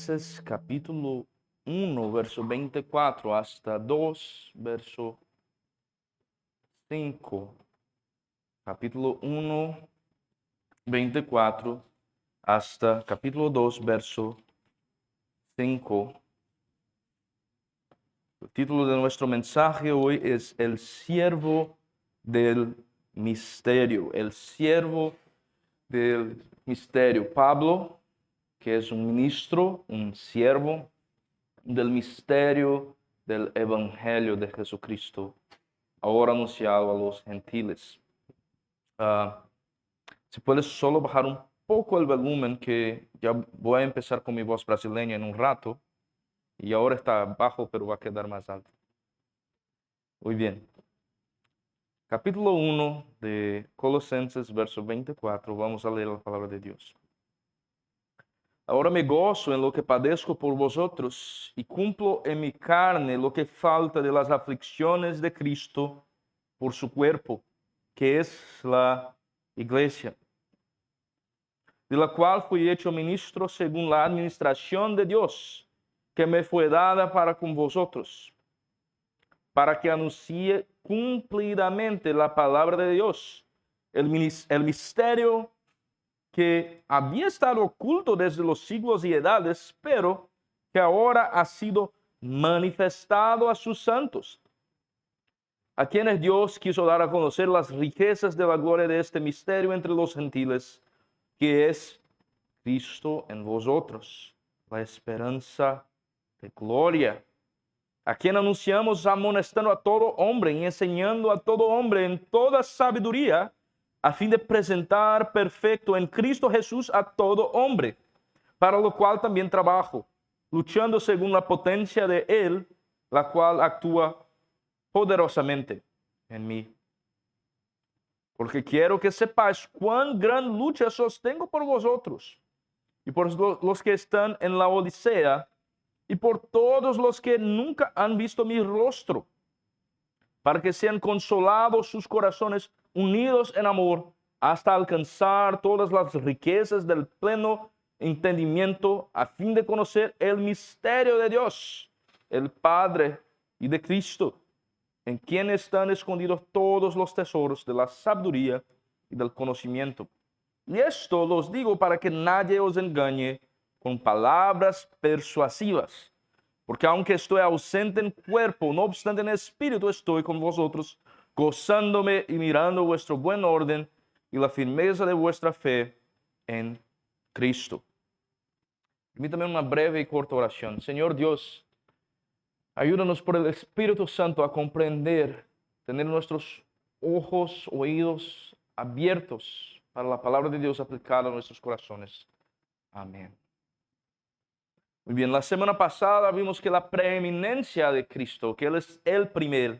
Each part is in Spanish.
Colosenses capítulo 1, verso 24 hasta 2, verso 5. Capítulo 1, 24 hasta capítulo 2, verso 5. El título de nuestro mensaje hoy es El siervo del misterio. El siervo del misterio. Pablo, que es un ministro, un siervo del misterio del Evangelio de Jesucristo, ahora anunciado a los gentiles. Si puedes solo bajar un poco el volumen, que ya voy a empezar con mi voz brasileña en un rato, y ahora está bajo, pero va a quedar más alto. Muy bien. Capítulo 1 de Colosenses, verso 24, vamos a leer la palabra de Dios. Ahora me gozo en lo que padezco por vosotros y cumplo en mi carne lo que falta de las aflicciones de Cristo por su cuerpo, que es la iglesia, de la cual fui hecho ministro según la administración de Dios, que me fue dada para con vosotros, para que anuncie cumplidamente la palabra de Dios, el misterio que había estado oculto desde los siglos y edades, pero que ahora ha sido manifestado a sus santos, a quienes Dios quiso dar a conocer las riquezas de la gloria de este misterio entre los gentiles, que es Cristo en vosotros, la esperanza de gloria, a quien anunciamos amonestando a todo hombre y enseñando a todo hombre en toda sabiduría, a fin de presentar perfecto en Cristo Jesús a todo hombre, para lo cual también trabajo, luchando según la potencia de Él, la cual actúa poderosamente en mí. Porque quiero que sepáis cuán gran lucha sostengo por vosotros y por los que están en la Odisea y por todos los que nunca han visto mi rostro, para que sean consolados sus corazones unidos en amor, hasta alcanzar todas las riquezas del pleno entendimiento, a fin de conocer el misterio de Dios, el Padre, y de Cristo, en quien están escondidos todos los tesoros de la sabiduría y del conocimiento. Y esto los digo para que nadie os engañe con palabras persuasivas, porque aunque estoy ausente en cuerpo, no obstante en espíritu estoy con vosotros, gozándome y mirando vuestro buen orden y la firmeza de vuestra fe en Cristo. Permítame una breve y corta oración. Señor Dios, ayúdanos por el Espíritu Santo a comprender, tener nuestros ojos, oídos abiertos para la palabra de Dios aplicada a nuestros corazones. Amén. Muy bien, la semana pasada vimos que la preeminencia de Cristo, que Él es el primero,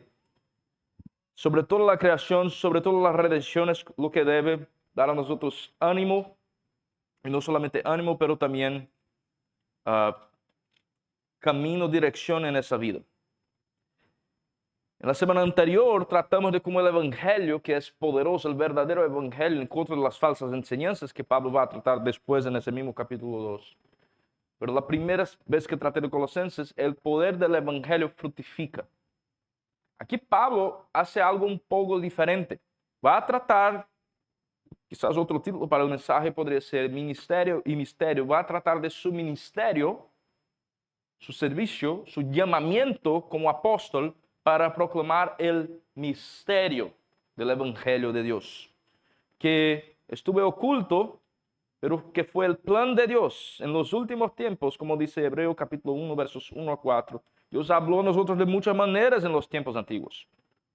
sobre toda la creación, sobre toda la redención, es lo que debe dar a nosotros ánimo, y no solamente ánimo, pero también camino, dirección en esa vida. En la semana anterior tratamos de cómo el Evangelio, que es poderoso, el verdadero Evangelio, en contra de las falsas enseñanzas que Pablo va a tratar después en ese mismo capítulo 2. Pero la primera vez que traté de Colosenses, el poder del Evangelio fructifica. Aquí Pablo hace algo un poco diferente. Va a tratar, quizás otro título para el mensaje podría ser Ministerio y Misterio. Va a tratar de su ministerio, su servicio, su llamamiento como apóstol para proclamar el misterio del Evangelio de Dios, que estuvo oculto, pero que fue el plan de Dios en los últimos tiempos, como dice Hebreo capítulo 1, versos 1 a 4. Dios habló a nosotros de muchas maneras en los tiempos antiguos.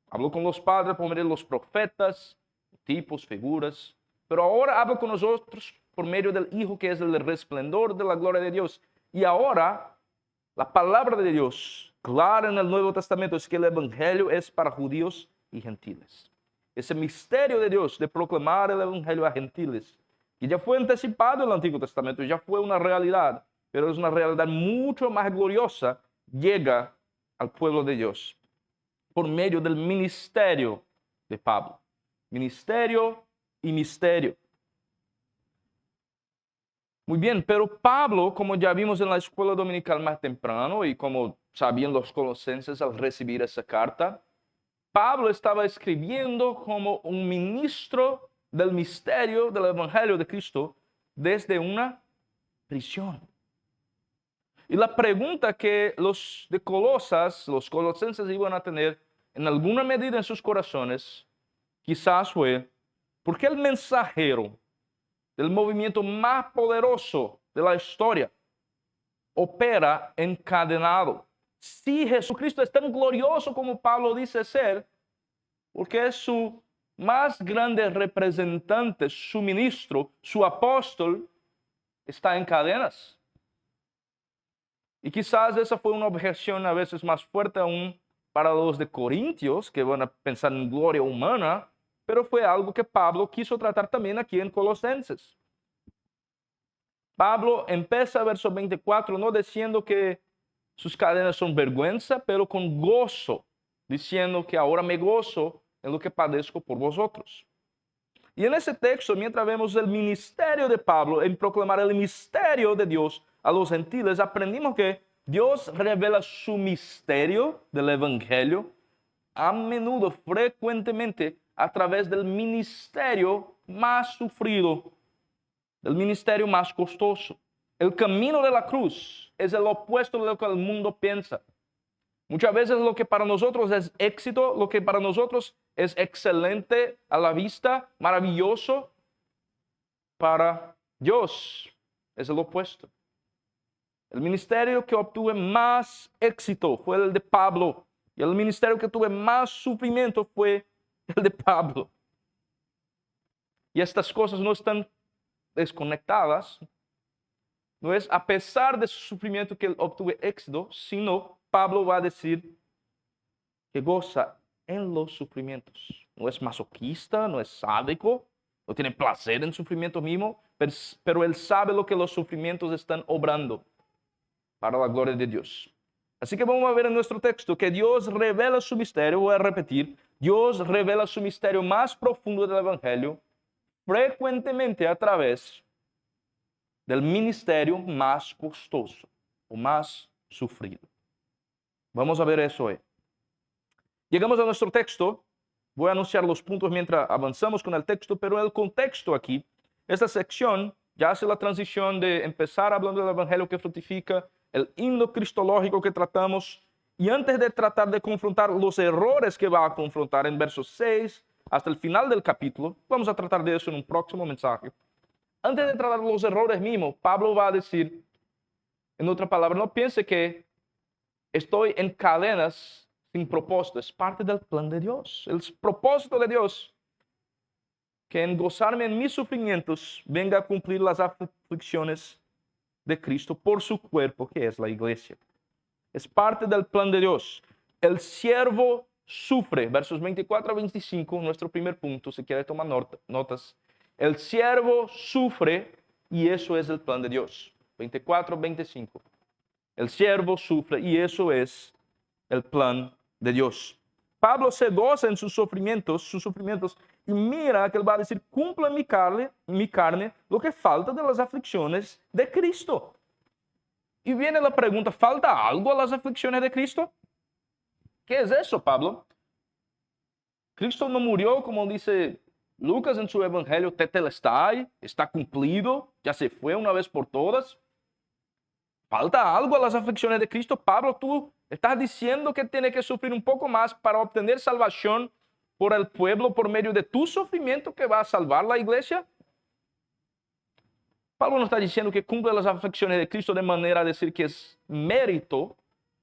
Habló con los padres por medio de los profetas, tipos, figuras, pero ahora habla con nosotros por medio del Hijo, que es el resplendor de la gloria de Dios. Y ahora, la palabra de Dios, clara en el Nuevo Testamento, es que el Evangelio es para judíos y gentiles. Ese misterio de Dios de proclamar el Evangelio a gentiles, que ya fue anticipado en el Antiguo Testamento, ya fue una realidad, pero es una realidad mucho más gloriosa, llega al pueblo de Dios por medio del ministerio de Pablo. Ministerio y misterio. Muy bien, pero Pablo, como ya vimos en la escuela dominical más temprano y como sabían los colosenses al recibir esa carta, Pablo estaba escribiendo como un ministro del misterio del Evangelio de Cristo desde una prisión. Y la pregunta que los de Colosas, los colosenses iban a tener en alguna medida en sus corazones, quizás fue, ¿por qué el mensajero del movimiento más poderoso de la historia opera encadenado? Si Jesucristo es tan glorioso como Pablo dice ser, porque es su más grande representante, su ministro, su apóstol, está en cadenas. Y quizás esa fue una objeción a veces más fuerte aún para los de Corintios, que van a pensar en gloria humana, pero fue algo que Pablo quiso tratar también aquí en Colosenses. Pablo empieza verso 24 no diciendo que sus cadenas son vergüenza, pero con gozo, diciendo que ahora me gozo en lo que padezco por vosotros. Y en ese texto, mientras vemos el ministerio de Pablo en proclamar el misterio de Dios a los gentiles, aprendimos que Dios revela su misterio del evangelio a menudo, frecuentemente, a través del ministerio más sufrido, del ministerio más costoso. El camino de la cruz es el opuesto de lo que el mundo piensa. Muchas veces lo que para nosotros es éxito, lo que para nosotros es excelente a la vista, maravilloso, para Dios es el opuesto. El ministerio que obtuve más éxito fue el de Pablo, y el ministerio que tuve más sufrimiento fue el de Pablo. Y estas cosas no están desconectadas. No es a pesar de su sufrimiento que él obtuve éxito, sino Pablo va a decir que goza en los sufrimientos. No es masoquista, no es sádico, no tiene placer en sufrimiento mismo, pero él sabe lo que los sufrimientos están obrando para la gloria de Dios. Así que vamos a ver en nuestro texto que Dios revela su misterio, voy a repetir, Dios revela su misterio más profundo del Evangelio frecuentemente a través del ministerio más costoso o más sufrido. Vamos a ver eso hoy. Llegamos a nuestro texto. Voy a anunciar los puntos mientras avanzamos con el texto, pero el contexto aquí, esta sección ya hace la transición de empezar hablando del evangelio que fructifica, el himno cristológico que tratamos, y antes de tratar de confrontar los errores que va a confrontar en versos 6 hasta el final del capítulo, vamos a tratar de eso en un próximo mensaje. Antes de tratar los errores mismos, Pablo va a decir, en otra palabra, no piense que estoy en cadenas sin propósito, es parte del plan de Dios. El propósito de Dios, que en gozarme en mis sufrimientos venga a cumplir las aflicciones de Cristo por su cuerpo, que es la iglesia. Es parte del plan de Dios. El siervo sufre, versos 24 a 25, nuestro primer punto, si quiere tomar notas. El siervo sufre y eso es el plan de Dios. 24 a 25. El siervo sufre y eso es el plan de Dios. Pablo se goza en sus sufrimientos, y mira que él va a decir, cumpla en mi carne lo que falta de las aflicciones de Cristo. Y viene la pregunta, ¿falta algo a las aflicciones de Cristo? ¿Qué es eso, Pablo? Cristo no murió, como dice Lucas en su evangelio, tetelestai, está cumplido, ya se fue una vez por todas. ¿Falta algo a las aflicciones de Cristo? Pablo, tú estás diciendo que tiene que sufrir un poco más para obtener salvación por el pueblo por medio de tu sufrimiento que va a salvar la iglesia. Pablo no está diciendo que cumple las aflicciones de Cristo de manera a decir que es mérito,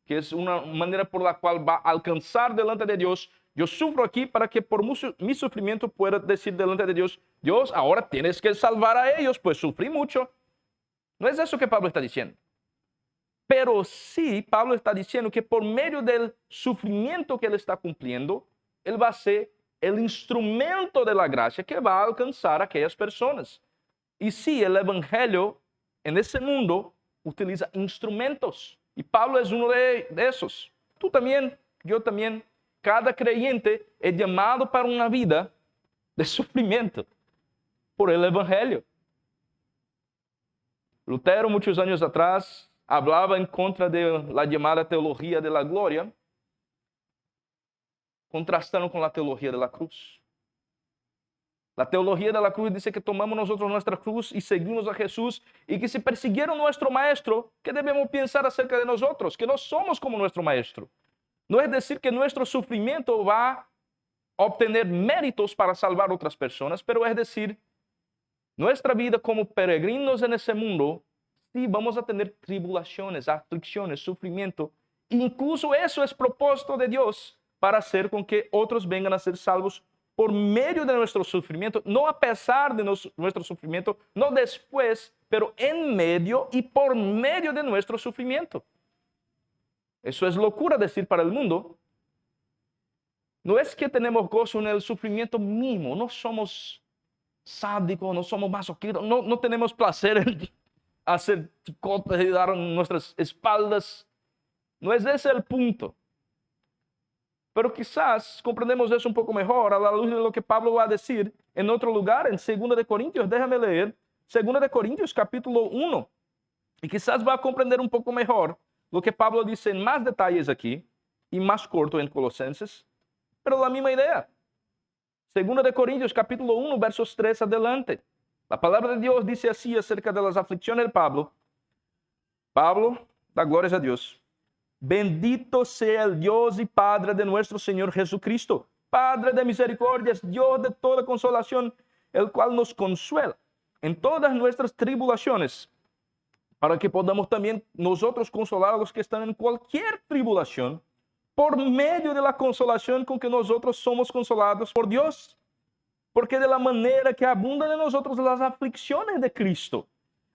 que es una manera por la cual va a alcanzar delante de Dios. Yo sufro aquí para que por mi sufrimiento pueda decir delante de Dios, Dios, ahora tienes que salvar a ellos, pues sufrí mucho. No es eso que Pablo está diciendo. Pero sí, Pablo está diciendo que por medio del sufrimiento que él está cumpliendo, él va a ser el instrumento de la gracia que va a alcanzar a aquellas personas. Y sí, el evangelio en ese mundo utiliza instrumentos. Y Pablo es uno de esos. Tú también, yo también. Cada creyente es llamado para una vida de sufrimiento por el evangelio. Lutero, muchos años atrás, hablaba en contra de la llamada teología de la gloria, contrastando con la teología de la cruz. La teología de la cruz dice que tomamos nosotros nuestra cruz y seguimos a Jesús, y que si persiguieron nuestro maestro, ¿qué debemos pensar acerca de nosotros? Que no somos como nuestro maestro. No es decir que nuestro sufrimiento va a obtener méritos para salvar otras personas, pero es decir, nuestra vida como peregrinos en ese mundo, sí vamos a tener tribulaciones, aflicciones, sufrimiento. Incluso eso es propósito de Dios para hacer con que otros vengan a ser salvos por medio de nuestro sufrimiento, no a pesar de nuestro sufrimiento, no después, pero en medio y por medio de nuestro sufrimiento. Eso es locura decir para el mundo. No es que tenemos gozo en el sufrimiento mismo, no somos sádicos, no somos masoquistas, no tenemos placer en hacer chicotes y dar nuestras espaldas. No es ese el punto. Pero quizás comprendemos eso un poco mejor a la luz de lo que Pablo va a decir en otro lugar, en 2 de Corintios. Déjame leer 2 de Corintios capítulo 1. Y quizás va a comprender un poco mejor lo que Pablo dice en más detalles aquí y más corto en Colosenses, pero la misma idea. 2 de Corintios capítulo 1, versos 3 adelante. La palabra de Dios dice así acerca de las aflicciones de Pablo. Pablo da glorias a Dios. Bendito sea el Dios y Padre de nuestro Señor Jesucristo, Padre de misericordias, Dios de toda consolación, el cual nos consuela en todas nuestras tribulaciones, para que podamos también nosotros consolar a los que están en cualquier tribulación, por medio de la consolación con que nosotros somos consolados por Dios. Porque de la manera que abundan en nosotros las aflicciones de Cristo,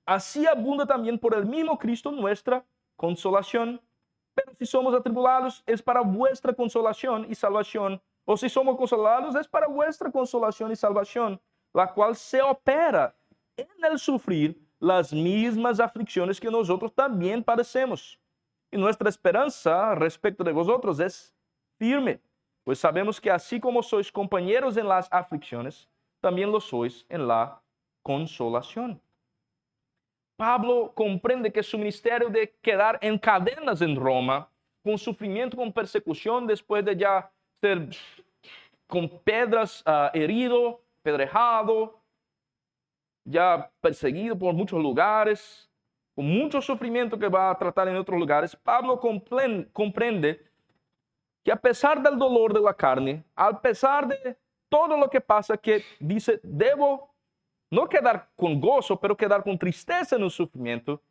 así abunda también por el mismo Cristo nuestra consolación. Pero si somos atribulados, es para vuestra consolación y salvación. O si somos consolados, es para vuestra consolación y salvación, la cual se opera en el sufrir las mismas aflicciones que nosotros también padecemos. Y nuestra esperanza respecto de vosotros es firme, pues sabemos que así como sois compañeros en las aflicciones, también lo sois en la consolación. Pablo comprende que su ministerio de quedar en cadenas en Roma, con sufrimiento, con persecución, después de ya ser con pedras herido, pedrejado, ya perseguido por muchos lugares, con mucho sufrimiento que va a tratar en otros lugares, Pablo comprende que a pesar del dolor de la carne, a pesar de todo lo que pasa, que dice, debo no quedar con gozo, pero quedar con tristeza en el sufrimiento.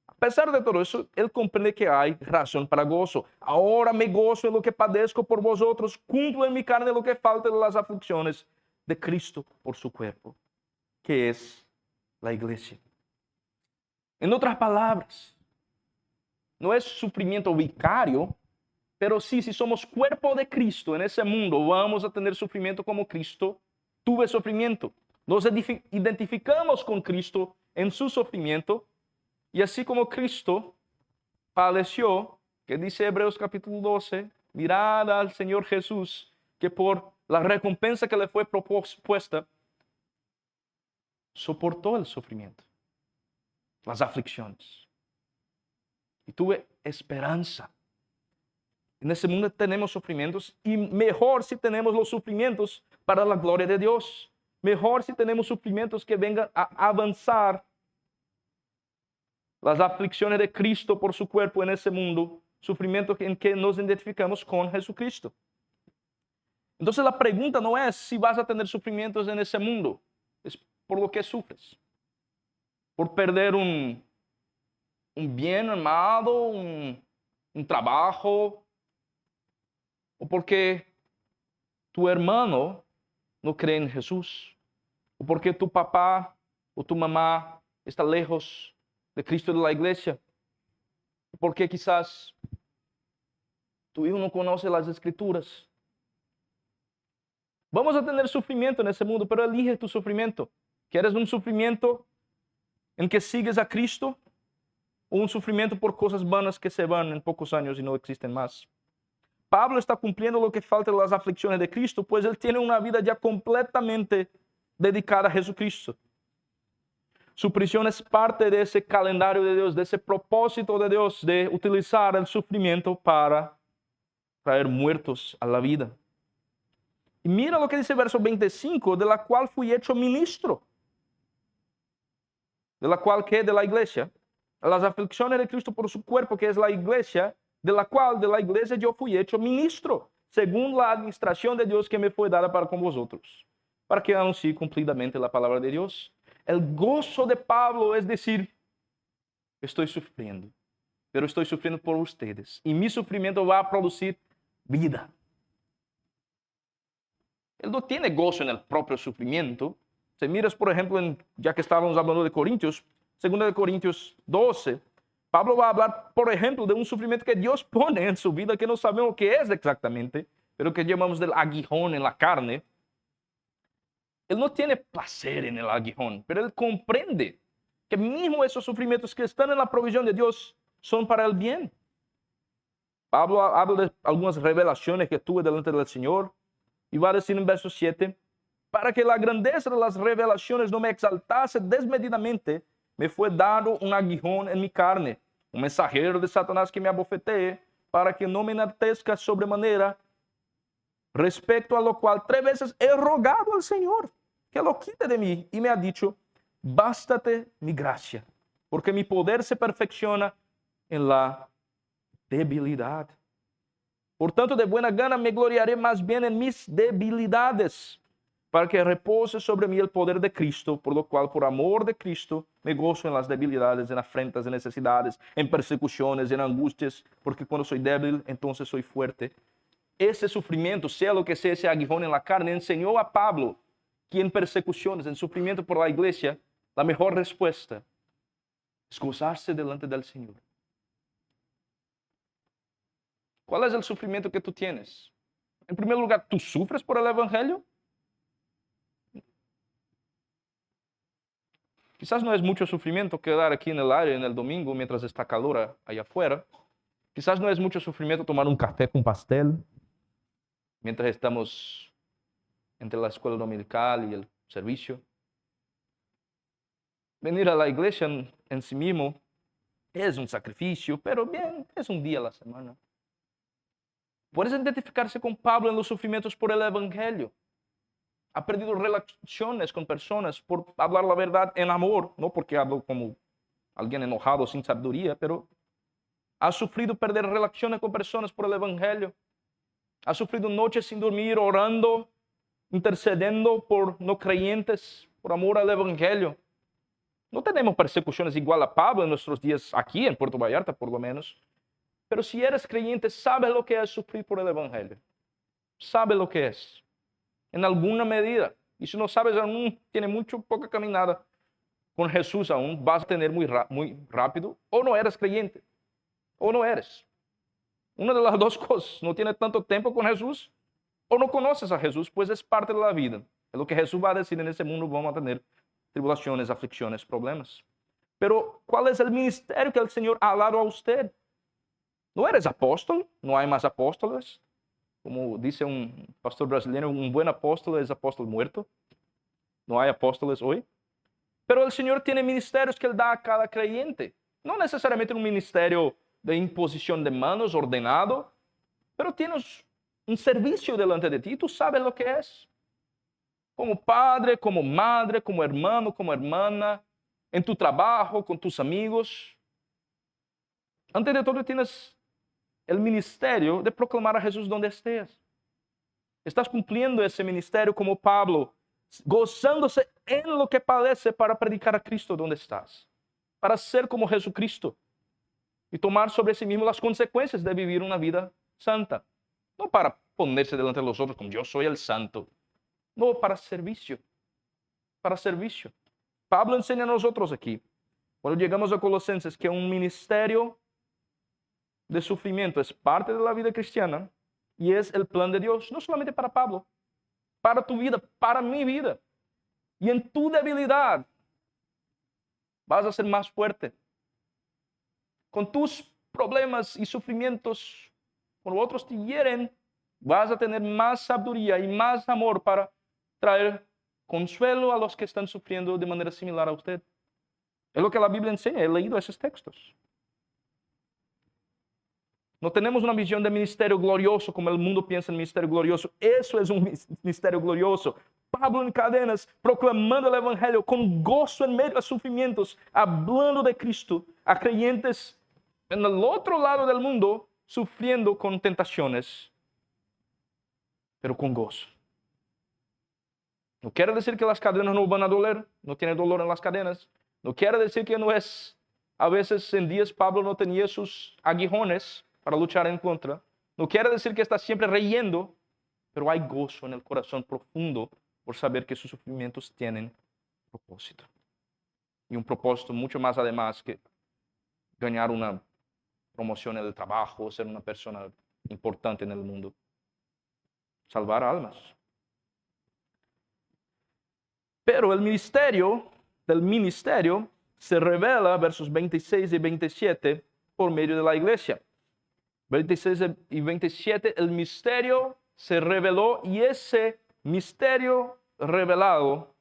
A pesar de todo eso, él comprende que hay razón para gozo. Ahora me gozo en lo que padezco por vosotros, cumplo en mi carne lo que falta de las aflicciones de Cristo por su cuerpo, que es la iglesia. En otras palabras, no es sufrimiento vicario, pero sí, si somos cuerpo de Cristo en ese mundo, vamos a tener sufrimiento como Cristo tuvo sufrimiento. Nos identificamos con Cristo en su sufrimiento, y así como Cristo padeció, que dice Hebreos capítulo 12, mirad al Señor Jesús, que por la recompensa que le fue propuesta, soportó el sufrimiento, las aflicciones. Y tuve esperanza. En ese mundo tenemos sufrimientos, y mejor si tenemos los sufrimientos para la gloria de Dios. Mejor si tenemos sufrimientos que vengan a avanzar las aflicciones de Cristo por su cuerpo en ese mundo, sufrimientos en que nos identificamos con Jesucristo. Entonces la pregunta no es si vas a tener sufrimientos en ese mundo, es por lo que sufres. Por perder un bien amado, un trabajo, o porque tu hermano no cree en Jesús, o porque tu papá o tu mamá está lejos de Cristo y de la iglesia, o porque quizás tu hijo no conoce las Escrituras. Vamos a tener sufrimiento en ese mundo, pero elige tu sufrimiento. ¿Quieres un sufrimiento en que sigues a Cristo, o un sufrimiento por cosas vanas que se van en pocos años y no existen más? Pablo está cumpliendo lo que falta de las aflicciones de Cristo, pues él tiene una vida ya completamente dedicada a Jesucristo. Su prisión es parte de ese calendario de Dios, de ese propósito de Dios de utilizar el sufrimiento para traer muertos a la vida. Y mira lo que dice el verso 25, de la cual fui hecho ministro. ¿De la cual qué? De la iglesia. Las aflicciones de Cristo por su cuerpo, que es la iglesia, de la cual, de la iglesia, yo fui hecho ministro, según la administración de Dios que me fue dada para con vosotros, para que anuncie cumplidamente la palabra de Dios. El gozo de Pablo es decir, estoy sufriendo, pero estoy sufriendo por ustedes, y mi sufrimiento va a producir vida. Él no tiene gozo en el propio sufrimiento. Si miras, por ejemplo, ya que estábamos hablando de Corintios, 2 Corintios 12, Pablo va a hablar, por ejemplo, de un sufrimiento que Dios pone en su vida que no sabemos qué es exactamente, pero que llamamos del aguijón en la carne. Él no tiene placer en el aguijón, pero él comprende que mismo esos sufrimientos que están en la provisión de Dios son para el bien. Pablo habla de algunas revelaciones que tuve delante del Señor y va a decir en verso 7, para que la grandeza de las revelaciones no me exaltase desmedidamente, me fue dado un aguijón en mi carne, un mensajero de Satanás que me abofetee, para que no me enaltezca sobremanera, respecto a lo cual 3 veces he rogado al Señor que lo quite de mí, y me ha dicho, bástate mi gracia, porque mi poder se perfecciona en la debilidad. Por tanto, de buena gana me gloriaré más bien en mis debilidades, para que repose sobre mí el poder de Cristo, por lo cual, por amor de Cristo, me gozo en las debilidades, en afrentas, en necesidades, en persecuciones, en angustias, porque cuando soy débil, entonces soy fuerte. Ese sufrimiento, sea lo que sea ese aguijón en la carne, enseñó a Pablo que en persecuciones, en sufrimiento por la iglesia, la mejor respuesta es gozarse delante del Señor. ¿Cuál es el sufrimiento que tú tienes? En primer lugar, ¿tú sufres por el Evangelio? Quizás no es mucho sufrimiento quedar aquí en el aire en el domingo mientras está calor allá afuera. Quizás no es mucho sufrimiento tomar un café con pastel mientras estamos entre la escuela dominical y el servicio. Venir a la iglesia en sí mismo es un sacrificio, pero bien, es un día a la semana. Puedes identificarse con Pablo en los sufrimientos por el Evangelio. Ha perdido relaciones con personas por hablar la verdad en amor, no porque hablo como alguien enojado sin sabiduría, pero ha sufrido perder relaciones con personas por el Evangelio. Ha sufrido noches sin dormir, orando, intercediendo por no creyentes, por amor al Evangelio. No tenemos persecuciones igual a Pablo en nuestros días aquí en Puerto Vallarta, por lo menos. Pero si eres creyente, sabes lo que es sufrir por el Evangelio. Sabes lo que es. En alguna medida. Y si no sabes aún, tiene poca caminada con Jesús aún, vas a tener muy rápido. O no eres creyente, o no eres. Una de las dos cosas. No tienes tanto tiempo con Jesús, o no conoces a Jesús, pues es parte de la vida. Es lo que Jesús va a decir: en ese mundo vamos a tener tribulaciones, aflicciones, problemas. Pero, ¿cuál es el ministerio que el Señor ha dado a usted? No eres apóstol, no hay más apóstoles. Como dice un pastor brasileño, un buen apóstol es apóstol muerto. No hay apóstoles hoy. Pero el Señor tiene ministerios que Él da a cada creyente. No necesariamente un ministerio de imposición de manos ordenado, pero tienes un servicio delante de ti y tú sabes lo que es. Como padre, como madre, como hermano, como hermana, en tu trabajo, con tus amigos. Antes de todo tienes el ministerio de proclamar a Jesús donde estés. Estás cumpliendo ese ministerio como Pablo, gozándose en lo que padece para predicar a Cristo donde estás, para ser como Jesucristo y tomar sobre sí mismo las consecuencias de vivir una vida santa. No para ponerse delante de los otros como yo soy el santo, no, para servicio, para servicio. Pablo enseña a nosotros aquí, cuando llegamos a Colosenses, que un ministerio de sufrimiento es parte de la vida cristiana y es el plan de Dios, no solamente para Pablo, para tu vida, para mi vida. Y en tu debilidad vas a ser más fuerte. Con tus problemas y sufrimientos, cuando otros te hieren, vas a tener más sabiduría y más amor para traer consuelo a los que están sufriendo de manera similar a usted. Es lo que la Biblia enseña. He leído esos textos. No tenemos una visión de ministerio glorioso como el mundo piensa en ministerio glorioso. Eso es un ministerio glorioso. Pablo en cadenas, proclamando el evangelio con gozo en medio de sufrimientos, hablando de Cristo a creyentes en el otro lado del mundo, sufriendo con tentaciones, pero con gozo. No quiere decir que las cadenas no van a doler, no tiene dolor en las cadenas. No quiere decir que no es, a veces en días Pablo no tenía sus aguijones para luchar en contra. No quiere decir que está siempre riendo, pero hay gozo en el corazón profundo por saber que sus sufrimientos tienen propósito. Y un propósito mucho más además que ganar una promoción en el trabajo, ser una persona importante en el mundo. Salvar almas. Pero el ministerio se revela, versos 26 y 27, por medio de la iglesia. 26 y 27, el misterio se reveló y ese misterio revelado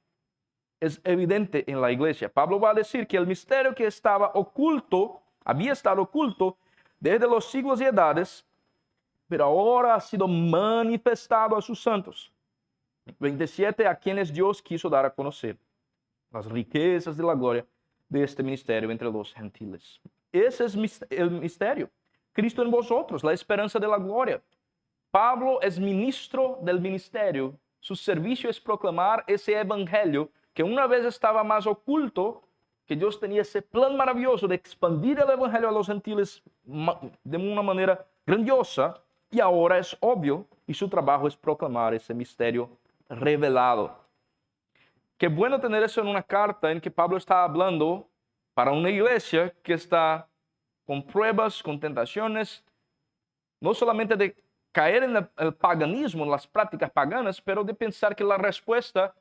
es evidente en la iglesia. Pablo va a decir que el misterio que estaba oculto, había estado oculto desde los siglos y edades, pero ahora ha sido manifestado a sus santos. 27, a quienes Dios quiso dar a conocer las riquezas de la gloria de este ministerio entre los gentiles. Ese es el misterio. Cristo en vosotros, la esperanza de la gloria. Pablo es ministro del ministerio. Su servicio es proclamar ese evangelio que una vez estaba más oculto, que Dios tenía ese plan maravilloso de expandir el evangelio a los gentiles de una manera grandiosa, y ahora es obvio, y su trabajo es proclamar ese misterio revelado. Qué bueno tener eso en una carta en que Pablo está hablando para una iglesia que está con pruebas, con tentaciones, no solamente de caer en el paganismo, en las prácticas paganas, pero de pensar que la respuesta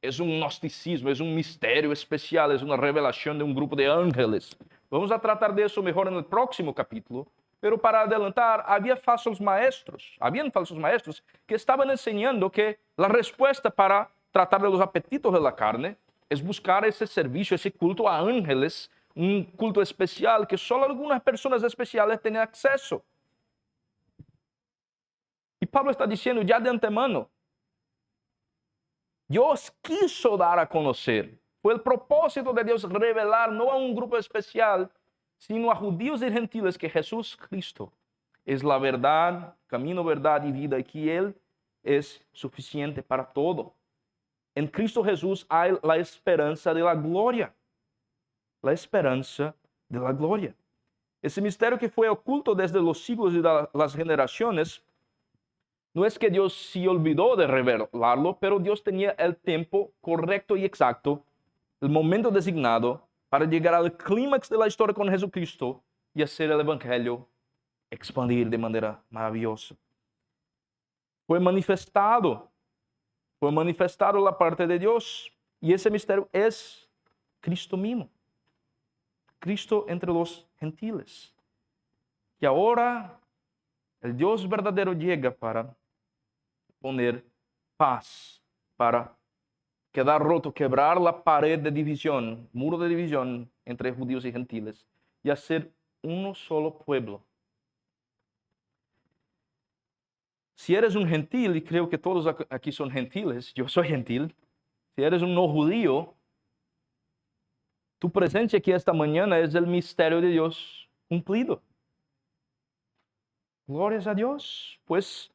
es un gnosticismo, es un misterio especial, es una revelación de un grupo de ángeles. Vamos a tratar de eso mejor en el próximo capítulo, pero para adelantar, habían falsos maestros que estaban enseñando que la respuesta para tratar de los apetitos de la carne es buscar ese servicio, ese culto a ángeles, un culto especial que solo algunas personas especiales tienen acceso. Y Pablo está diciendo ya de antemano, Dios quiso dar a conocer, fue el propósito de Dios revelar no a un grupo especial, sino a judíos y gentiles que Jesús Cristo es la verdad, camino, verdad y vida, y que Él es suficiente para todo. En Cristo Jesús hay la esperanza de la gloria. La esperanza de la gloria. Ese misterio que fue oculto desde los siglos y las generaciones, no es que Dios se olvidó de revelarlo, pero Dios tenía el tiempo correcto y exacto, el momento designado para llegar al clímax de la historia con Jesucristo y hacer el evangelio expandir de manera maravillosa. Fue manifestado la parte de Dios, y ese misterio es Cristo mismo. Cristo entre los gentiles. Y ahora el Dios verdadero llega para poner paz, para quebrar la pared de división, muro de división entre judíos y gentiles, y hacer uno solo pueblo. Si eres un gentil, y creo que todos aquí son gentiles, yo soy gentil, si eres un no judío, tu presencia aquí esta mañana es el misterio de Dios cumplido. Glorias a Dios, pues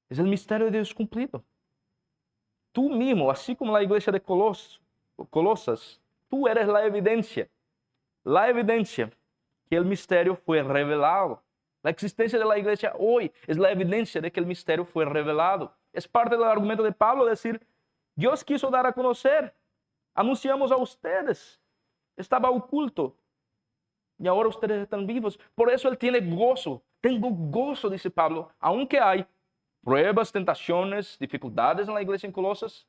es el misterio de Dios cumplido. Tú mismo, así como la iglesia de Colosas, tú eres la evidencia que el misterio fue revelado. La existencia de la iglesia hoy es la evidencia de que el misterio fue revelado. Es parte del argumento de Pablo decir, Dios quiso dar a conocer, anunciamos a ustedes, estaba oculto y ahora ustedes están vivos. Por eso él tiene gozo. Tengo gozo, dice Pablo, aunque hay pruebas, tentaciones, dificultades en la iglesia en Colosas,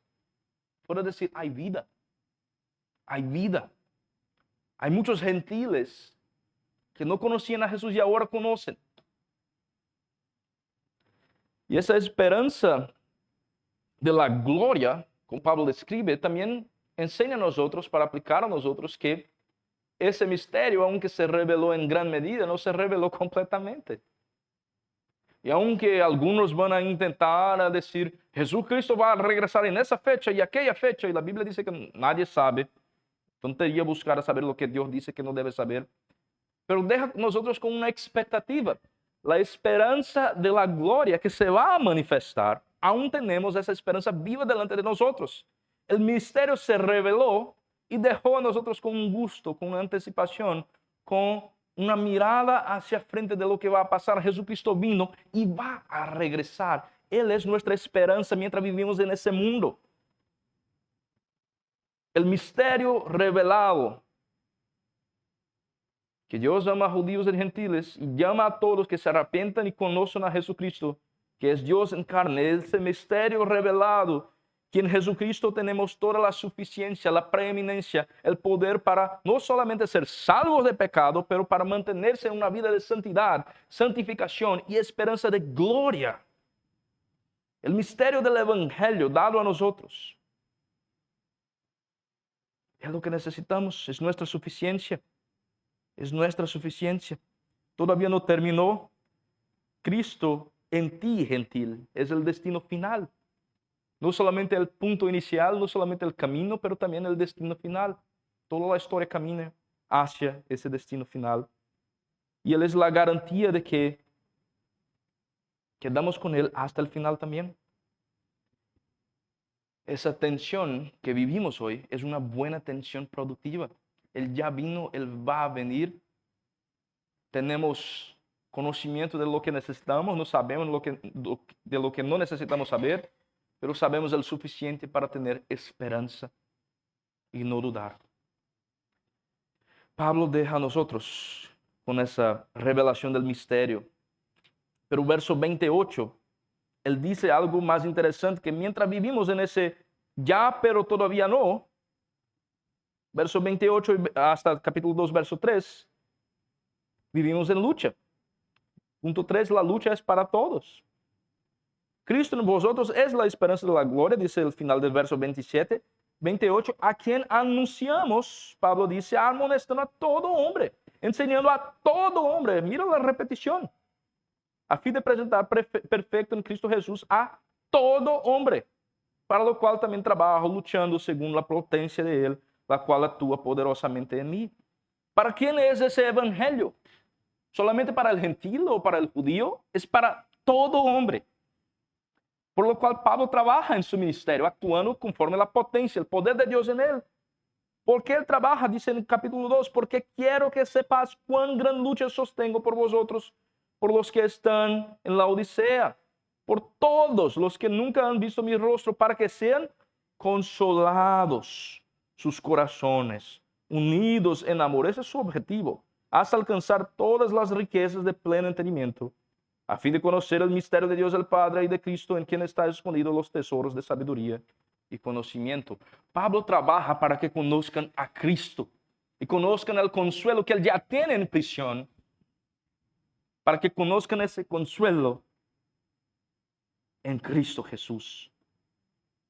puedo decir, hay vida. Hay vida. Hay muchos gentiles que no conocían a Jesús y ahora conocen. Y esa esperanza de la gloria, como Pablo describe, también enseña a nosotros, para aplicar a nosotros, que ese misterio, aunque se reveló en gran medida, no se reveló completamente. Y aunque algunos van a intentar decir, Jesucristo va a regresar en esa fecha y aquella fecha, y la Biblia dice que nadie sabe, tontería buscar a saber lo que Dios dice que no debe saber, pero deja nosotros con una expectativa, la esperanza de la gloria que se va a manifestar. Aún tenemos esa esperanza viva delante de nosotros. El misterio se reveló y dejó a nosotros con un gusto, con una anticipación, con una mirada hacia frente de lo que va a pasar. Jesucristo vino y va a regresar. Él es nuestra esperanza mientras vivimos en ese mundo. El misterio revelado, que Dios ama a judíos y gentiles y llama a todos que se arrepientan y conozcan a Jesucristo, que es Dios en carne, ese misterio revelado, que en Jesucristo tenemos toda la suficiencia, la preeminencia, el poder para no solamente ser salvos de pecado, pero para mantenerse en una vida de santidad, santificación y esperanza de gloria. El misterio del Evangelio dado a nosotros es lo que necesitamos, es nuestra suficiencia. Es nuestra suficiencia. Todavía no terminó. Cristo en ti, gentil, es el destino final. No solamente el punto inicial, no solamente el camino, pero también el destino final. Toda la historia camina hacia ese destino final. Y Él es la garantía de que quedamos con Él hasta el final también. Esa tensión que vivimos hoy es una buena tensión productiva. Él ya vino, Él va a venir. Tenemos conocimiento de lo que necesitamos, no sabemos de lo que no necesitamos saber, pero sabemos el suficiente para tener esperanza y no dudar. Pablo deja a nosotros con esa revelación del misterio. Pero verso 28, él dice algo más interesante, que mientras vivimos en ese ya, pero todavía no, verso 28 hasta el capítulo 2, verso 3, vivimos en lucha. Punto 3, la lucha es para todos. Cristo en vosotros es la esperanza de la gloria, dice el final del verso 27. 28, a quien anunciamos, Pablo dice, amonestando a todo hombre, enseñando a todo hombre, mira la repetición, a fin de presentar perfecto en Cristo Jesús a todo hombre, para lo cual también trabajo luchando según la potencia de Él, la cual actúa poderosamente en mí. ¿Para quién es ese evangelio? ¿Solamente para el gentil o para el judío? Es para todo hombre. Por lo cual Pablo trabaja en su ministerio, actuando conforme la potencia, el poder de Dios en él. ¿Por qué él trabaja? Dice en el capítulo 2, porque quiero que sepas cuán gran lucha sostengo por vosotros, por los que están en la Odisea, por todos los que nunca han visto mi rostro, para que sean consolados sus corazones, unidos en amor. Ese es su objetivo, hasta alcanzar todas las riquezas de pleno entendimiento, a fin de conocer el misterio de Dios el Padre y de Cristo, en quien están escondidos los tesoros de sabiduría y conocimiento. Pablo trabaja para que conozcan a Cristo y conozcan el consuelo que él ya tiene en prisión, para que conozcan ese consuelo en Cristo Jesús,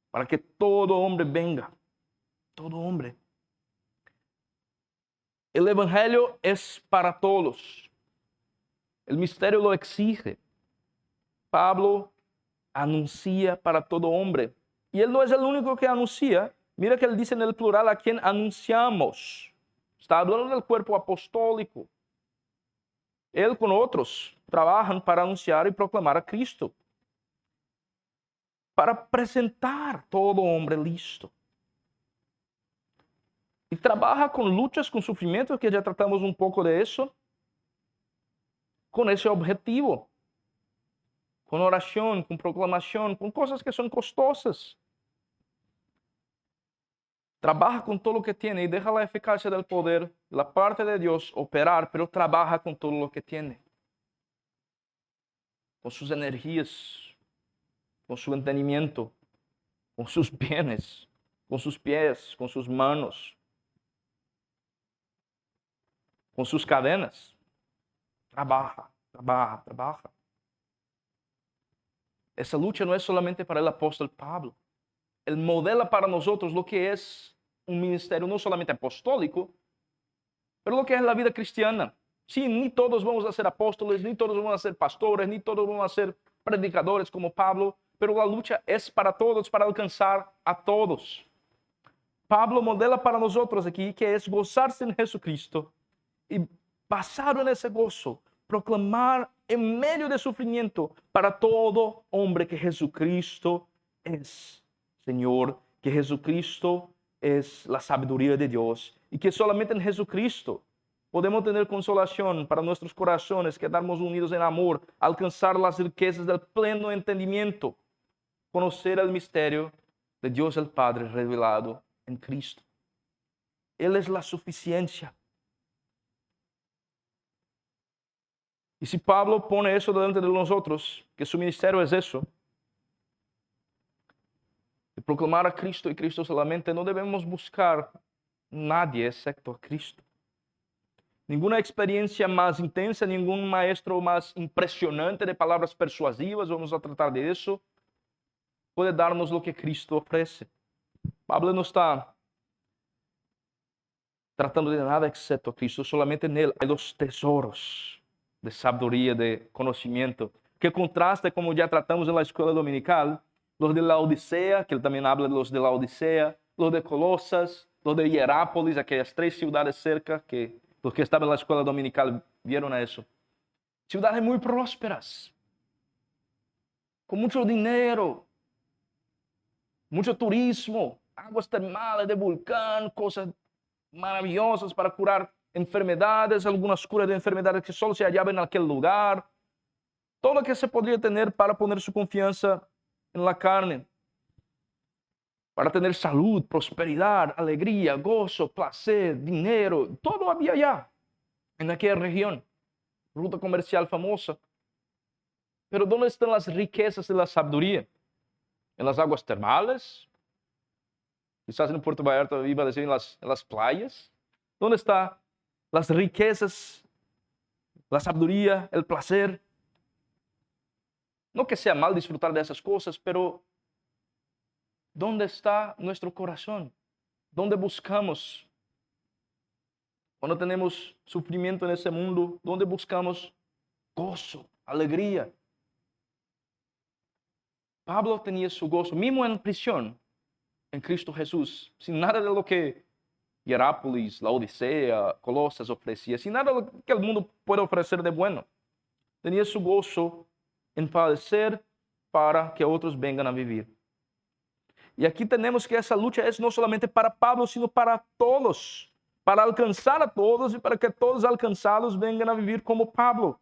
para que todo hombre venga, todo hombre. El evangelio es para todos. El misterio lo exige. Pablo anuncia para todo hombre. Y él no es el único que anuncia. Mira que él dice en el plural a quien anunciamos. Está hablando del cuerpo apostólico. Él con otros trabajan para anunciar y proclamar a Cristo, para presentar todo hombre listo. Y trabaja con luchas, con sufrimientos, que ya tratamos un poco de eso, con ese objetivo, con oración, con proclamación, con cosas que son costosas. Trabaja con todo lo que tiene y deja la eficacia del poder, la parte de Dios operar, pero trabaja con todo lo que tiene, con sus energías, con su entendimiento, con sus bienes, con sus pies, con sus manos, con sus cadenas. Trabaja, trabaja, trabaja. Esa lucha no es solamente para el apóstol Pablo. Él modela para nosotros lo que es un ministerio no solamente apostólico, pero lo que es la vida cristiana. Sí, ni todos vamos a ser apóstoles, ni todos vamos a ser pastores, ni todos vamos a ser predicadores como Pablo, pero la lucha es para todos, para alcanzar a todos. Pablo modela para nosotros aquí que es gozarse en Jesucristo y basado en ese gozo, proclamar en medio de sufrimiento para todo hombre que Jesucristo es Señor, que Jesucristo es la sabiduría de Dios y que solamente en Jesucristo podemos tener consolación para nuestros corazones, quedarnos unidos en amor, alcanzar las riquezas del pleno entendimiento, conocer el misterio de Dios el Padre revelado en Cristo. Él es la suficiencia. Y si Pablo pone eso delante de nosotros, que su ministerio es eso, de proclamar a Cristo y Cristo solamente, no debemos buscar nadie excepto a Cristo. Ninguna experiencia más intensa, ningún maestro más impresionante de palabras persuasivas, vamos a tratar de eso, puede darnos lo que Cristo ofrece. Pablo no está tratando de nada excepto a Cristo, solamente en Él hay los tesoros de sabiduría, de conocimiento, que contrasta, como ya tratamos en la escuela dominical, los de la Odisea, que él también habla de los de la Odisea, los de Colosas, los de Hierápolis, aquellas 3 ciudades cerca, que los que estaban en la escuela dominical vieron a eso. Ciudades muy prósperas, con mucho dinero, mucho turismo, aguas termales de volcán, cosas maravillosas para curar enfermedades, algunas curas de enfermedades que solo se hallaban en aquel lugar. Todo lo que se podría tener para poner su confianza en la carne, para tener salud, prosperidad, alegría, gozo, placer, dinero, todo había allá, en aquella región, ruta comercial famosa. Pero ¿dónde están las riquezas de la sabiduría? ¿En las aguas termales? Quizás en Puerto Vallarta iba a decir en las playas. ¿Dónde están las riquezas, la sabiduría, el placer? No que sea mal disfrutar de esas cosas, pero ¿dónde está nuestro corazón? ¿Dónde buscamos? Cuando tenemos sufrimiento en ese mundo, ¿dónde buscamos gozo, alegría? Pablo tenía su gozo, mismo en prisión, en Cristo Jesús, sin nada de lo que Hierápolis, la Odisea, Colosas ofrecía, sin nada de lo que el mundo puede ofrecer de bueno. Tenía su gozo en padecer para que otros vengan a vivir. Y aquí tenemos que esa lucha es no solamente para Pablo, sino para todos, para alcanzar a todos y para que todos alcanzados vengan a vivir como Pablo,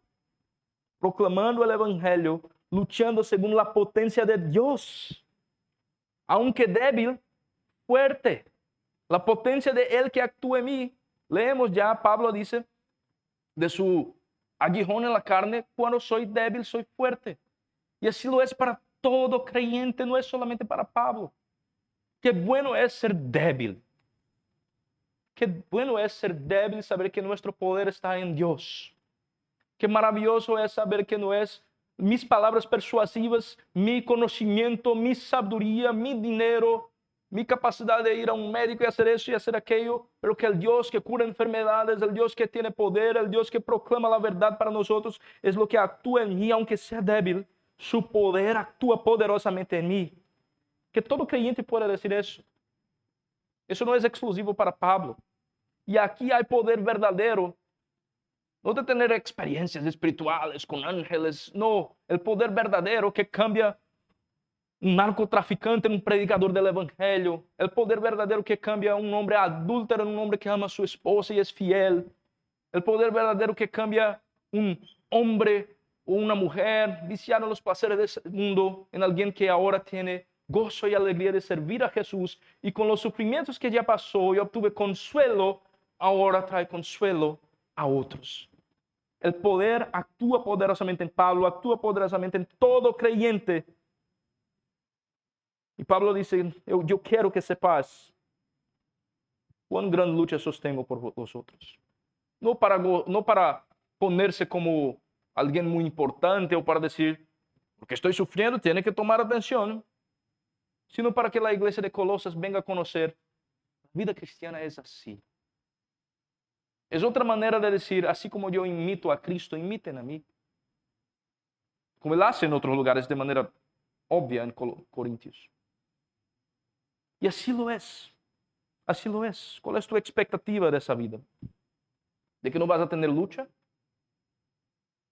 proclamando el evangelio, luchando según la potencia de Dios, aunque débil, fuerte. La potencia de Él que actúa en mí. Leemos ya, Pablo dice, de su aguijón en la carne, cuando soy débil, soy fuerte. Y así lo es para todo creyente, no es solamente para Pablo. Qué bueno es ser débil. Qué bueno es ser débil y saber que nuestro poder está en Dios. Qué maravilloso es saber que no es mis palabras persuasivas, mi conocimiento, mi sabiduría, mi dinero, mi capacidad de ir a un médico y hacer eso y hacer aquello, pero que el Dios que cura enfermedades, el Dios que tiene poder, el Dios que proclama la verdad para nosotros, es lo que actúa en mí, aunque sea débil, su poder actúa poderosamente en mí. Que todo creyente pueda decir eso. Eso no es exclusivo para Pablo. Y aquí hay poder verdadero. No de tener experiencias espirituales con ángeles, no. El poder verdadero que cambia un narcotraficante en un predicador del evangelio. El poder verdadero que cambia un hombre adúltero en un hombre que ama a su esposa y es fiel. El poder verdadero que cambia un hombre o una mujer viciado en los placeres de este mundo en alguien que ahora tiene gozo y alegría de servir a Jesús y con los sufrimientos que ya pasó y obtuve consuelo, ahora trae consuelo a otros. El poder actúa poderosamente en Pablo, actúa poderosamente en todo creyente. Y Pablo dice, yo quiero que sepas cuán gran lucha sostengo por vosotros. No para ponerse como alguien muy importante o para decir, porque estoy sufriendo, tiene que tomar atención, sino para que la iglesia de Colosas venga a conocer La vida cristiana es así. Es otra manera de decir, así como yo imito a Cristo, imiten a mí. Como Él hace en otros lugares de manera obvia en Corintios. Y así lo es. Así lo es. ¿Cuál es tu expectativa de esa vida? ¿De que no vas a tener lucha?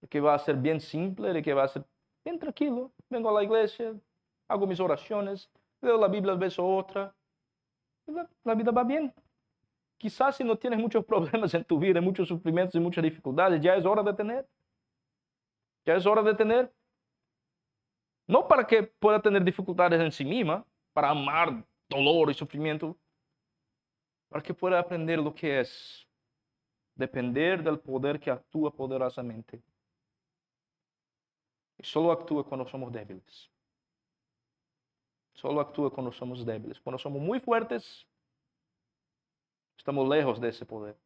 ¿De que va a ser bien simple? ¿De que va a ser bien tranquilo? Vengo a la iglesia, hago mis oraciones, leo la Biblia vez o otra. La vida va bien. Quizás si no tienes muchos problemas en tu vida, muchos sufrimientos y muchas dificultades, ya es hora de tener. Ya es hora de tener. No para que pueda tener dificultades en sí misma, para amar dolor y sufrimiento, para que pueda aprender lo que es depender del poder que actúa poderosamente. Y solo actúa cuando somos débiles. Solo actúa cuando somos débiles. Cuando somos muy fuertes, estamos lejos de ese poder.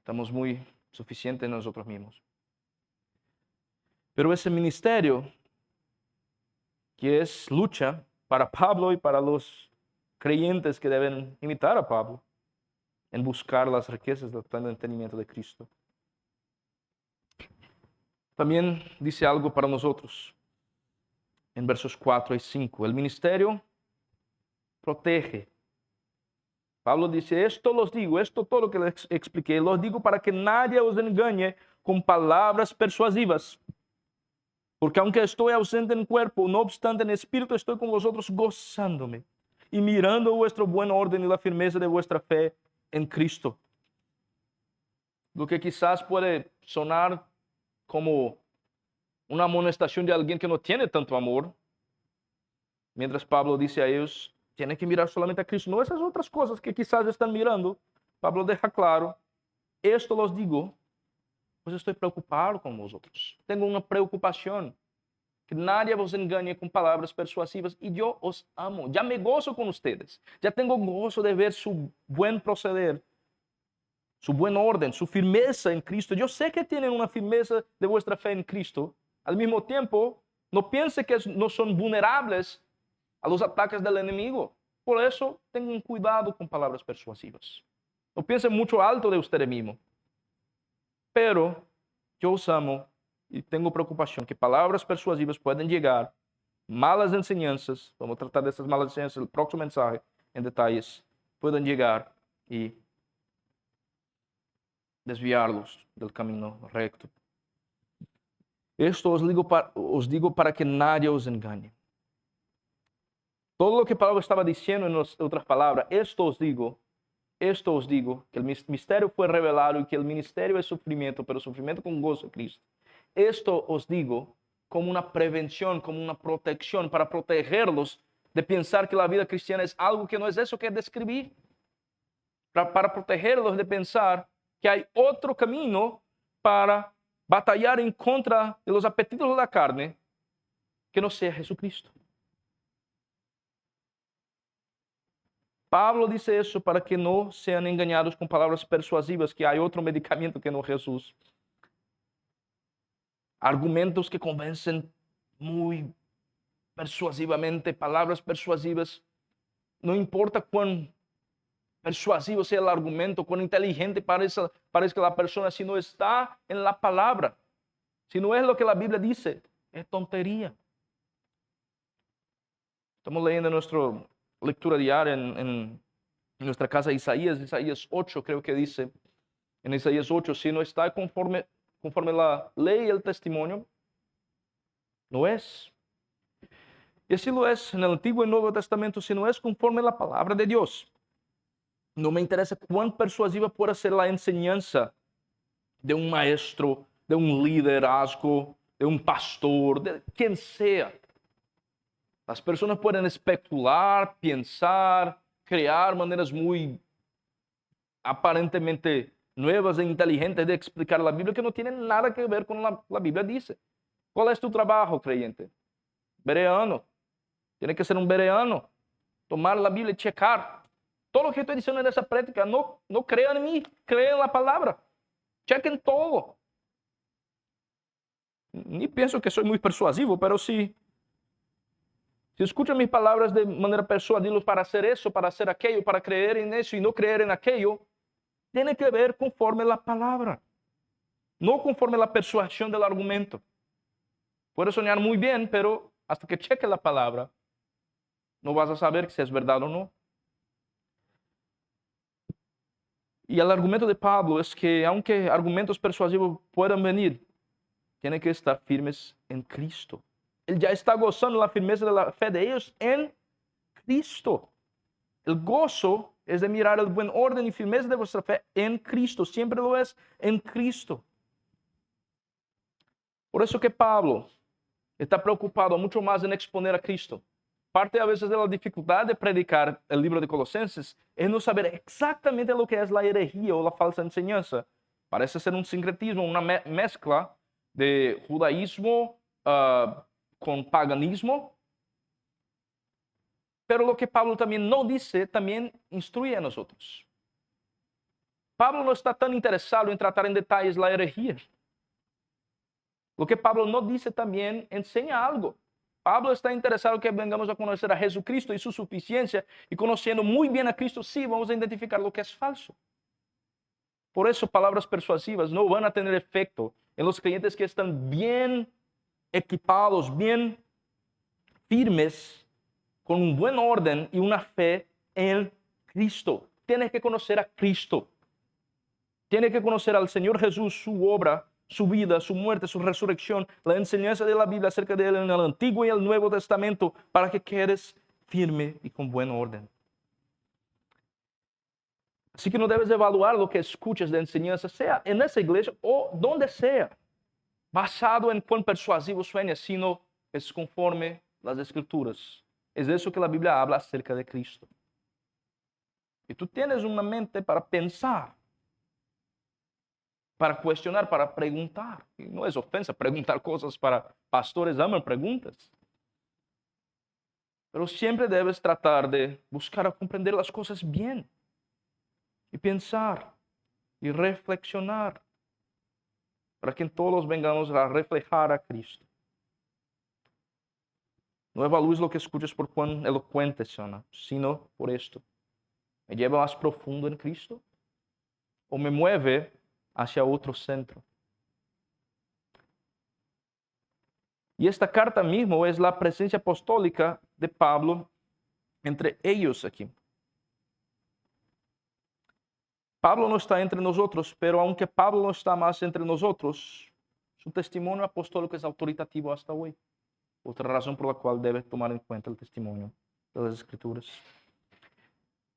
Estamos muy suficientes en nosotros mismos. Pero ese ministerio, que es lucha para Pablo y para los creyentes que deben imitar a Pablo en buscar las riquezas del pleno entendimiento de Cristo. También dice algo para nosotros en versos 4 y 5. El ministerio protege. Pablo dice, esto los digo, esto todo lo que les expliqué, los digo para que nadie os engañe con palabras persuasivas. Porque aunque estoy ausente en cuerpo, no obstante en espíritu estoy con vosotros gozándome y mirando vuestro buen orden y la firmeza de vuestra fe en Cristo. Lo que quizás puede sonar como una amonestación de alguien que no tiene tanto amor, mientras Pablo dice a ellos, tienen que mirar solamente a Cristo, no esas otras cosas que quizás están mirando. Pablo deja claro, esto los digo, pues estoy preocupado con vosotros. Tengo una preocupación, que nadie vos engañe con palabras persuasivas y yo os amo. Ya me gozo con ustedes, ya tengo gozo de ver su buen proceder, su buen orden, su firmeza en Cristo. Yo sé que tienen una firmeza de vuestra fe en Cristo. Al mismo tiempo, no piense que no son vulnerables a los ataques del enemigo. Por eso, tengan cuidado con palabras persuasivas. No piensen mucho alto de ustedes mismos. Pero yo os amo y tengo preocupación que palabras persuasivas pueden llegar, malas enseñanzas, vamos a tratar de estas malas enseñanzas en el próximo mensaje en detalles, pueden llegar y desviarlos del camino recto. Esto os digo para que nadie os engañe. Todo lo que Pablo estaba diciendo en otras palabras, esto os digo, que el misterio fue revelado y que el ministerio es sufrimiento, pero sufrimiento con gozo de Cristo. Esto os digo como una prevención, como una protección, para protegerlos de pensar que la vida cristiana es algo que no es eso que describí. Para protegerlos de pensar que hay otro camino para batallar en contra de los apetitos de la carne que no sea Jesucristo. Pablo dice eso para que no sean engañados con palabras persuasivas, que hay otro medicamento que no Jesús. Argumentos que convencen muy persuasivamente, palabras persuasivas. No importa cuán persuasivo sea el argumento, cuán inteligente parezca la persona, si no está en la palabra, si no es lo que la Biblia dice, es tontería. Estamos leyendo nuestra lectura diaria en nuestra casa Isaías 8, creo que dice, en Isaías 8, si no está conforme la ley y el testimonio, no es. Y así lo es en el Antiguo y Nuevo Testamento, si no es conforme la palabra de Dios. No me interesa cuán persuasiva pueda ser la enseñanza de un maestro, de un liderazgo, de un pastor, de quien sea. Las personas pueden especular, pensar, crear maneras muy aparentemente nuevas e inteligentes de explicar la Biblia que no tienen nada que ver con la Biblia dice. ¿Cuál es tu trabajo, creyente? Bereano. Tiene que ser un bereano. Tomar la Biblia y checar. Todo lo que estoy diciendo en esa práctica, no crean en mí, crean en la palabra. Chequen todo. Ni pienso que soy muy persuasivo, pero sí. Si escuchan mis palabras de manera persuadirlos para hacer eso, para hacer aquello, para creer en eso y no creer en aquello, tiene que ver conforme la palabra, no conforme la persuasión del argumento. Puedes soñar muy bien, pero hasta que cheque la palabra, no vas a saber si es verdad o no. Y el argumento de Pablo es que aunque argumentos persuasivos puedan venir, tienen que estar firmes en Cristo. Él ya está gozando la firmeza de la fe de ellos en Cristo. El gozo es de mirar el buen orden y firmeza de vuestra fe en Cristo. Siempre lo es en Cristo. Por eso que Pablo está preocupado mucho más en exponer a Cristo. Parte a veces de la dificultad de predicar el libro de Colosenses es no saber exactamente lo que es la herejía o la falsa enseñanza. Parece ser un sincretismo, una mezcla de judaísmo con paganismo. Pero lo que Pablo también no dice, también instruye a nosotros. Pablo no está tan interesado en tratar en detalles la herejía. Lo que Pablo no dice también enseña algo. Pablo está interesado que vengamos a conocer a Jesucristo y su suficiencia, y conociendo muy bien a Cristo, sí, vamos a identificar lo que es falso. Por eso palabras persuasivas no van a tener efecto en los creyentes que están bien equipados, bien firmes, con un buen orden y una fe en Cristo. Tienes que conocer a Cristo. Tienes que conocer al Señor Jesús, su obra, su vida, su muerte, su resurrección, la enseñanza de la Biblia acerca de él en el Antiguo y el Nuevo Testamento, para que quedes firme y con buen orden. Así que no debes evaluar lo que escuchas de enseñanza, sea en esa iglesia o donde sea, basado en cuán persuasivo suene, sino es conforme las Escrituras. Es eso que la Biblia habla acerca de Cristo. Y tú tienes una mente para pensar, para cuestionar, para preguntar. Y no es ofensa preguntar cosas para pastores, aman preguntas. Pero siempre debes tratar de buscar a comprender las cosas bien. Y pensar y reflexionar para que todos vengamos a reflejar a Cristo. No evalúes lo que escuchas por cuán elocuente suena, sino por esto. ¿Me lleva más profundo en Cristo? ¿O me mueve hacia otro centro? Y esta carta mismo es la presencia apostólica de Pablo entre ellos aquí. Pablo no está entre nosotros, pero aunque Pablo no está más entre nosotros, su testimonio apostólico es autoritativo hasta hoy. Otra razón por la cual debes tomar en cuenta el testimonio de las Escrituras.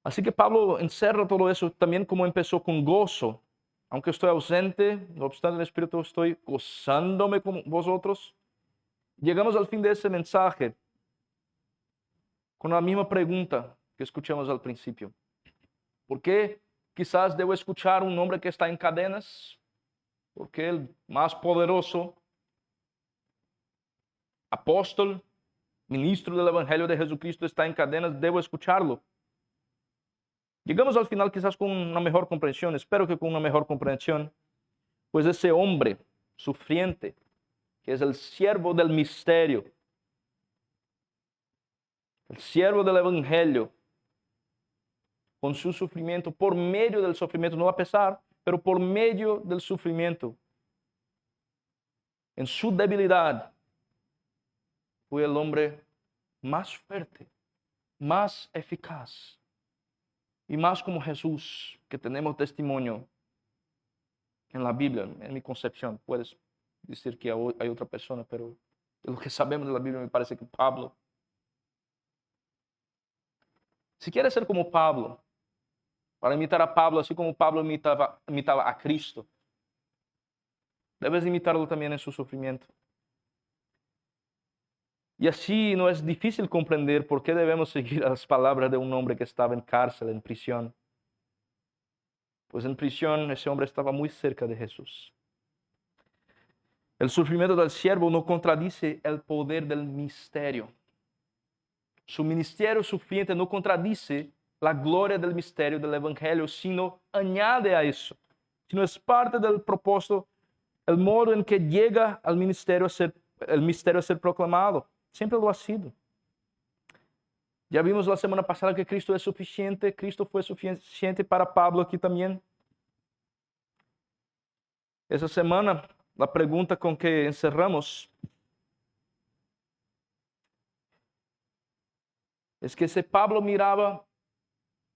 Así que Pablo encerra todo eso también como empezó con gozo. Aunque estoy ausente, no obstante en el Espíritu estoy gozándome con vosotros. Llegamos al fin de ese mensaje con la misma pregunta que escuchamos al principio. ¿Por qué quizás debo escuchar un hombre que está en cadenas? Porque el más poderoso apóstol, ministro del Evangelio de Jesucristo está en cadenas, debo escucharlo. Llegamos al final quizás con una mejor comprensión, espero que con una mejor comprensión, pues ese hombre sufriente, que es el siervo del misterio, el siervo del Evangelio, con su sufrimiento, por medio del sufrimiento, no a pesar, pero por medio del sufrimiento, en su debilidad, fue el hombre más fuerte, más eficaz y más como Jesús, que tenemos testimonio en la Biblia, en mi concepción. Puedes decir que hay otra persona, pero de lo que sabemos de la Biblia me parece que Pablo. Si quieres ser como Pablo, para imitar a Pablo, así como Pablo imitaba a Cristo, debes imitarlo también en su sufrimiento. Y así no es difícil comprender por qué debemos seguir las palabras de un hombre que estaba en cárcel, en prisión. Pues en prisión ese hombre estaba muy cerca de Jesús. El sufrimiento del siervo no contradice el poder del misterio. Su ministerio sufriente no contradice la gloria del misterio del Evangelio, sino añade a eso. Sino es parte del propósito, el modo en que llega al ministerio el misterio a ser proclamado. Siempre lo ha sido. Ya vimos la semana pasada que Cristo es suficiente. Cristo fue suficiente para Pablo aquí también. Esa semana, la pregunta con que encerramos es que si Pablo miraba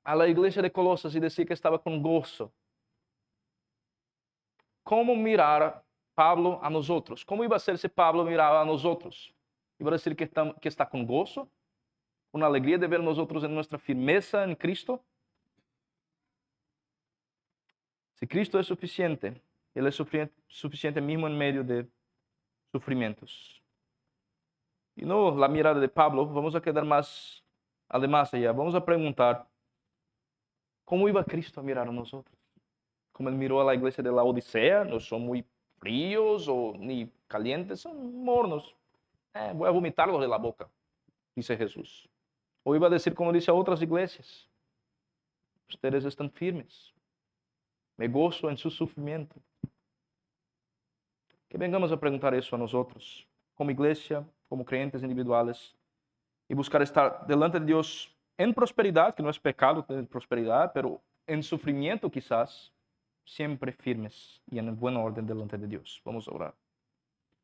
a la iglesia de Colosas y decía que estaba con gozo, ¿cómo mirar Pablo a nosotros? ¿Cómo iba a ser si Pablo miraba a nosotros? ¿Iba a decir que está con gozo? ¿Una alegría de ver a nosotros en nuestra firmeza en Cristo? Si Cristo es suficiente, Él es suficiente mismo en medio de sufrimientos. Y no la mirada de Pablo, vamos a quedar más, además allá, vamos a preguntar, ¿cómo iba Cristo a mirar a nosotros? ¿Cómo Él miró a la iglesia de la Odisea? ¿No son muy fríos o ni calientes? Son mornos. Voy a vomitarlos de la boca, dice Jesús. O iba a decir, como dice a otras iglesias, ustedes están firmes. Me gozo en su sufrimiento. Que vengamos a preguntar eso a nosotros, como iglesia, como creyentes individuales, y buscar estar delante de Dios en prosperidad, que no es pecado tener prosperidad, pero en sufrimiento quizás, siempre firmes y en el buen orden delante de Dios. Vamos a orar.